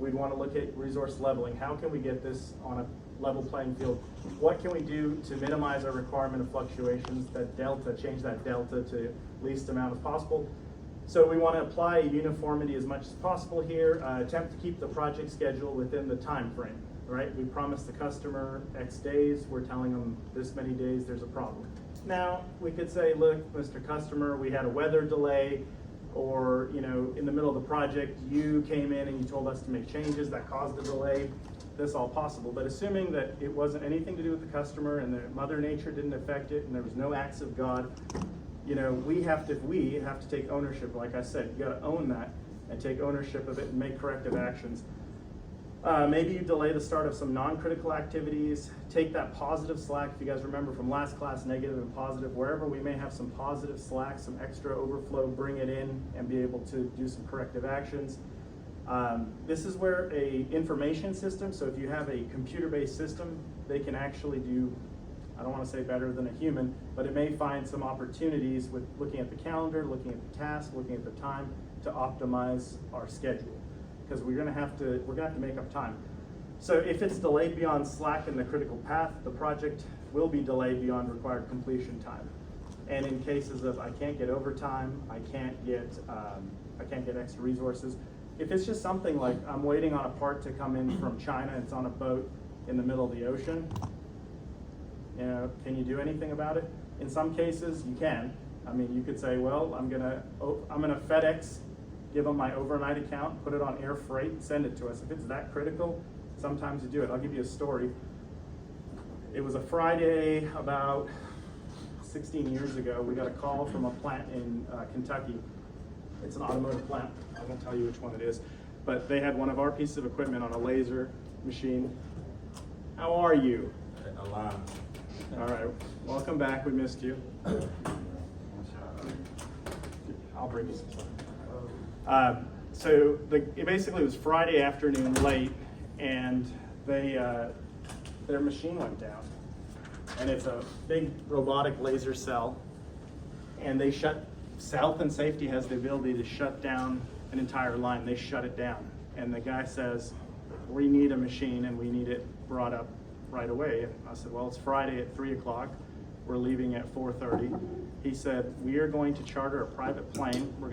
we'd want to look at resource leveling. How can we get this on a level playing field? What can we do to minimize our requirement of fluctuations, that delta, change that delta to least amount as possible? So we want to apply uniformity as much as possible here, attempt to keep the project schedule within the time frame, right? We promised the customer X days, we're telling them this many days there's a problem. Now, we could say, look, Mr. Customer, we had a weather delay, or in the middle of the project, you came in and you told us to make changes that caused the delay. This all possible, but assuming that it wasn't anything to do with the customer and that Mother Nature didn't affect it and there was no acts of God, we have to take ownership. Like I said, you got to own that and take ownership of it and make corrective actions. Maybe you delay the start of some non-critical activities, take that positive slack. If you guys remember from last class, negative and positive, wherever we may have some positive slack, some extra overflow, bring it in and be able to do some corrective actions. This is where a information system, so if you have a computer-based system, they can actually do, I don't want to say better than a human, but it may find some opportunities with looking at the calendar, looking at the task, looking at the time to optimize our schedule. Because we're gonna have to make up time. So if it's delayed beyond slack in the critical path, the project will be delayed beyond required completion time. And in cases of I can't get overtime, I can't get extra resources. If it's just something like I'm waiting on a part to come in from China, it's on a boat in the middle of the ocean, can you do anything about it? In some cases, you can. I mean, you could say, well, I'm gonna FedEx, give them my overnight account, put it on air freight, send it to us. If it's that critical, sometimes you do it. I'll give you a story. It was a Friday about 16 years ago. We got a call from a plant in Kentucky. It's an automotive plant. I won't tell you which one it is, but they had one of our pieces of equipment on a laser machine. How are you? Alive. All right, welcome back. We missed you. I'll bring you some stuff. So it basically was Friday afternoon late, and their machine went down. And it's a big robotic laser cell, and Health and Safety has the ability to shut down an entire line. They shut it down. And the guy says, we need a machine and we need it brought up right away. And I said, well, it's Friday at 3 o'clock. We're leaving at 4:30. He said, we are going to charter a private plane. We're